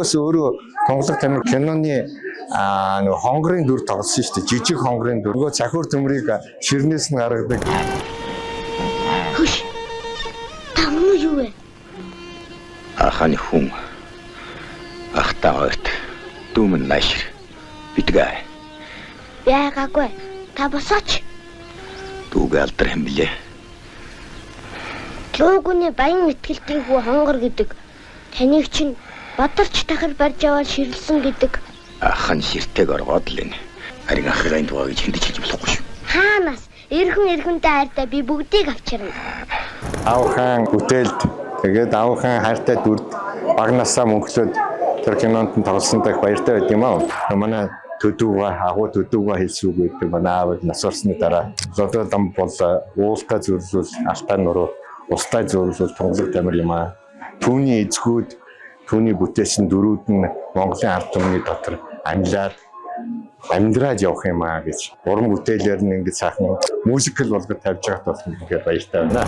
бас өөрөө Тунгалаг тамир киноны нэг хонгорын дүр тоглосон шүү дээ. Жижиг хонгорын дүр. Нөгөө цахиур төмрийг ширнээс нь гаргадаг. Хөш. Тамны юу вэ? Аханы хүн. Ахтаагт дүүмэн наашир. Битгээ. Яагаагүй. Та босооч. Дүүгээ алдар юм блэ. Луугны баян итгэлтийн хүү хонгор гэдэг. Таныг чинь бадарч тахар барьж аваад ширлсэн гэдэг. Ахан ширтэйг оргоод л энэ. Харин ахыгын дугаа гэж хэнд хэлж болохгүй шүү. Хаанаас? Эргэнтэй хайртай би бүгдийг авчирна. Аавхан бүтээлд тэгээд аавхан хайртай дүрд багнасаа мөнхлөөд тэр кинонд нь тоглосон дах баяртай байд юм аа. Манай төдөөг агуу төдөөг хэлсүүг гэдэг манай аав нас орсны дараа зодоо дам бол уултаа зөвлөл алтаа нуруу устай зөвлөл Тунгалаг тамир юм аа. Түүний эзгүүд түүний бүтээсэн дөрүүд нь Монголын ард түмний дотор амьдраад явах юм аа гэж уран бүтээлээр нь ингэж сайхан мюзикл болгож тавьж байгаа болох юм гэхээр баяртай байна.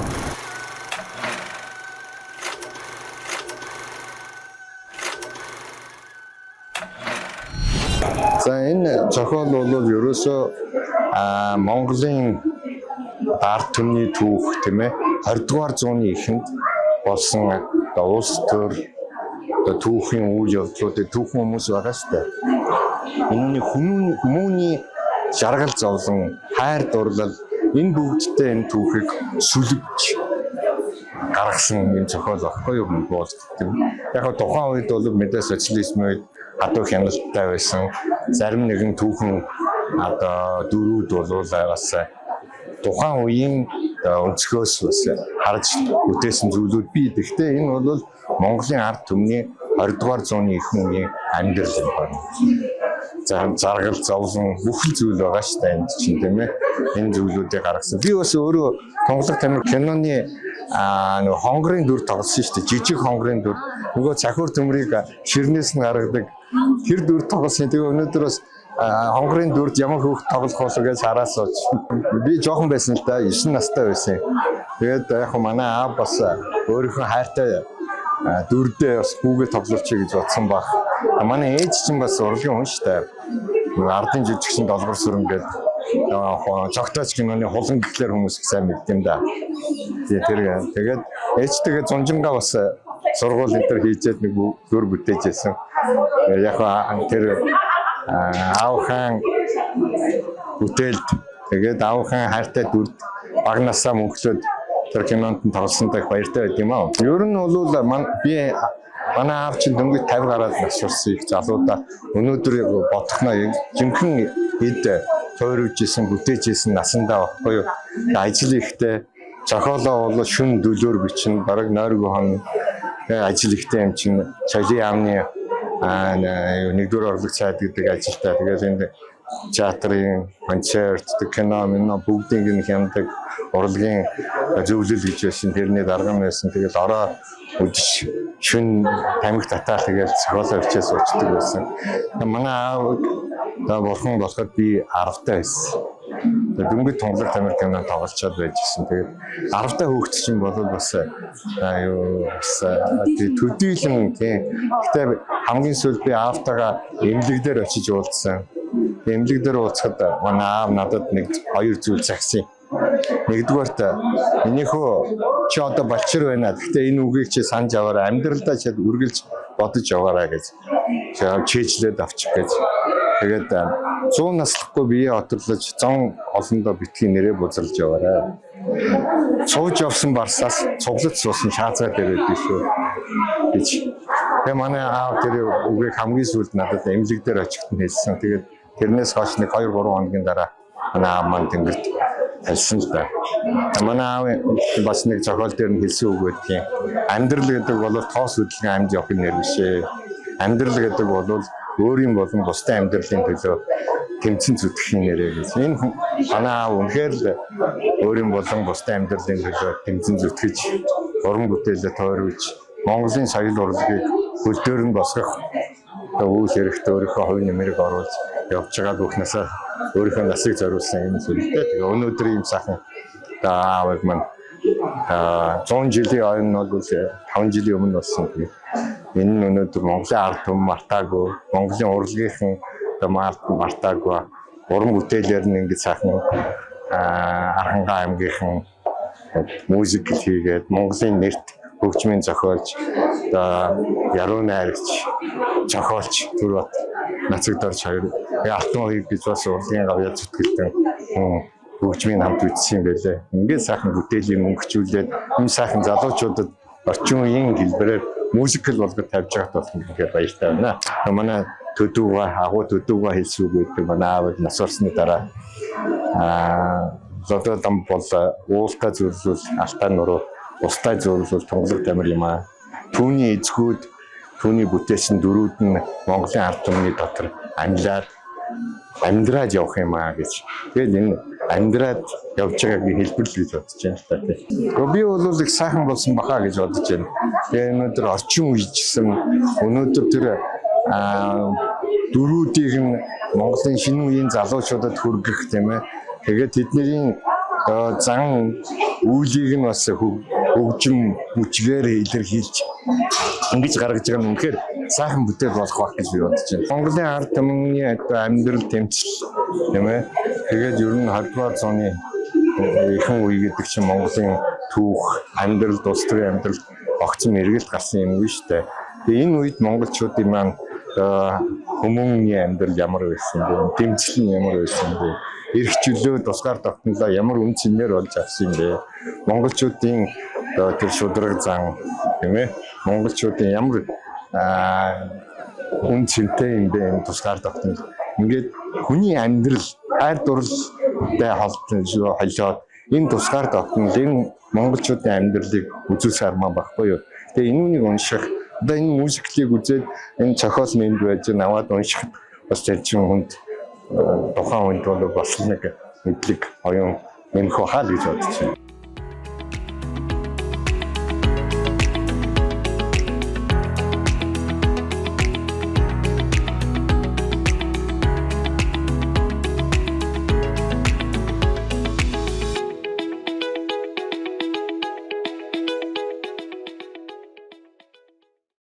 За энэ зохиол бол ерөөсөө Монголын ард түмний түүх тийм ээ 20 дугаар зууны эхэнд болсон улс төр түүхийн үйл явдлуудыг түүхэн хүмүүс байгаа шүү дээ. Энэний хүмүүний жаргал зовлон, хайр дурлал энэ бүгдтэй энэ түүхийг сүлэгж гаргасан энэ зохиол баггүй юу бол тийм. Яг нь тухайн үед бол мэдээ социализм үед хатуу хяналттай байсан. Зарим нэгэн түүхэн дөрүүд бол бас тухайн үеийн өнцгөөс бас харж бүтээсэн зүйлүүд бий. Гэхдээ энэ бол Монголын ард түмний 20 дугаар зууны ихэнх үеийн амьдрал юм байна. Заргал зовлон бүхэл зүйл байгаа шүү дээ энэ чинь тийм ээ. Энэ зүйлүүдийг гаргасан. Би бас өөрөө Тунгалаг тамир киноны нэг хонгорын дүр тоглосон шүү дээ. Жижиг хонгорын дүр. Нөгөө цахиур төмрийг ширнээс нь гаргадаг. Тэр дүр тоглосон. Тэгээ өнөөдөр бас хонгорын дүрд ямар хүүхд тоглох болов гэж хараас сууж. Би жоохон байсан л да 9 настай байсан. Тэгээд яг манай аав бас өөрийнхөө хайртай дүрдээ бас хүүгээ тоглуулчих гэж бодсон баг. Манай ээж чинь бас урлагийн хүн шүү дээ. Ардын жижигчин долгор сүрэн гэдэг цогтооч киноны хулан гэхлээр хүмүүс сайн мэддэм юм да. Тэгээд ээжтэйгээ зунжингаа бас сургууль энэ төр хийжээд нэг дүр бүтээжсэн. Яг тэр аавхан бүтээлд тэгээд аавхан хайртай дүрд багнасаа мөнхлөөд тэр кинонд нь тоглосон дах баяртай байд юм аа. Ер нь бол би манай аав чинь дөнгөж 50 гараад нас урсан их залуудаа өнөөдөр бодохноо жинхэнэ хэд тойрвжсэн бүтээжсэн насандаа баггүй юу. Ажил ихтэй зохиолоо бол шүн дөлөөр бичнэ бараг нойргүй хон ажил ихтэй юм чинь соёлын яамны нэгдүгээр орлог цайд гэдэг ажилтаа тэгээд энд театрын концерт кино бүгдийг нь хяндаг урлагийн зөвлөл гэж байсан тэрний дарга нь байсан тэгээд ороо үдш шүн тамхи татаа тэгээд цохолоо өчөө суучдаг байсан. Манай аав бурхан болоход би 10-тай байсан. Дөнгөж Тунгалаг тамир кино тоглолцоод байжсэн. Тэгээд 10-тай хүүхэд чинь бол бас төдийлэн тийм. Гэтэ хамгийн сүүлд би аавтайгаа эмнэлэг дээр очиж уулзсан. Эмнэлэг дээр уулзахад манай аав надад нэг хоёр зүйл загсан. Нэгдүгээрт энийхөө чи одоо болчир байна. Гэхдээ энэ үгийг чи санаж аваарай. Амьдралдаа чи үргэлж бодож яваарай гэж. Чийжлээд авчих гэж. Тэгээд 100 наслахгүй бие оторлож 100 олондоо битгий нэрээ бузарлаж яваарай. Сууж явсан барсаас цуглаж суусан шаацгаа дээрээ бишүү гэж. Тэгээ манай аав тэр үгийг хамгийн сүүлд надад эмнэлэг дээр очихт нь хэлсэн. Тэгээд тэрнээс хойш нэг 2-3 хоногийн дараа манай аав маань тэнгэрт хэлсэн л да. Манай аав бас нэг зохиол дээр нь хэлсэн үг байдгийн. Амьдрал гэдэг бол тоос хөдөлгөөн амьд явахын нэр бишээ. Амьдрал гэдэг бол өөрийн болон бусдын амьдралын төлөө тэмцэн зүтгэхийн нэрээ гэж. Энэ манай аав үнэхээр л өөрийн болон бусдын амьдралын төлөө тэмцэн зүтгэж, уран бүтээлээ тойрволж, Монголын соёл урлагийг хөл дээр нь босгох үйл хэрэгт өөрийнхөө хувь нэмрийг оруулж явж байгаа бүхнээсээ өөрийнхөө насыг зориулсан юм зүйлтэй. Тэгээ өнөөдөр ийм сайхан аавыг маань 100 жилийн ойн бол 5 жилийн өмнө болсон. Энэ нь өнөөдөр Монголын ард түмэн мартаагүй, Монголын урлагийнхан мартаагүй уран бүтээлээр нь ингэж сайхан Архангай аймгийнхан музик хийгээд Монголын нэрт хөгжмийн зохиолч яруу найрагч зохиолч түрүү нацагдорч хоёр алтан гэж бас урлагийн гавьяа зүтгэлтэн хөгжмийн хамт үзсэн байлээ. Ингээд сайхан бүтээлийн мөнгөчүүлээд энэ сайхан залуучуудад орчин үеийн хэлбэрээр музикл болгож тавьж байгаад болох юм гээд баяртай байна. Манай агуу төдөөг хэлсүү гэдэг манай аав нас орсны дараа зодод ам бол уултаа зөвлөл алтаа нуруу устаа зөвлөл тунгалаг тамир юм аа. Түүний эзгүүд түүний бүтээсэн дөрүүд нь Монголын ард түмний дотор амьдраад явах юм аа гэж. Тэгээд энэ амьдраад явж байгааг хэлбэрл гэж бодож байна л та тийм. Би бол их сайхан болсон бахаа гэж бодож байна. Тэгээд өнөөдөр орчин үеижсэн өнөөдөр тэр дөрүүдийг нь Монголын шинэ үеийн залуучуудад хүргэх тийм ээ. Тэгээд тэдний зан үйлийг нь бас хөгжим хүчгээр илэрхийлж ингэж гаргаж байгаа нь үнэхээр сайхан бүтээл болох байх гэж би бодож байна. Монголын ард түмний амьдрал тэмцэл тийм ээ. Тэгээд ер нь 20-р зууны ихэнх үе гэдэг чинь Монголын түүх, амьдрал, улс төрийн амьдрал огцом эргэлт гарсан юм уу шүү дээ. Тэгээ энэ үед монголчуудын маань хүмүүний амьдрал ямар байсан бэ? Тэмцэл нь ямар байсан бэ? Эрх чөлөө тусгаар тогтнолоо ямар үн цэнээр болж авсан юм бэ? Монголчуудын тэр шудраг зан тийм ээ. Монголчуудын ямар үн цэнтэй юм бэ энэ тусгаар тогтнол. Ингээд хүний амьдрал хайр дурлалтай холбоод энэ тусгаар тогтнол энэ монголчуудын амьдралыг үзүүлсээр маа баггүй юу. Тэгээ энэнийг унших одоо энэ музиклийг үзээд энэ цохол нэнд байж наваад уншихад бас зарчим хүнд тухайн үед бол бас нэг мэдлэг оюун нэмэх хаа гэж бодож байна.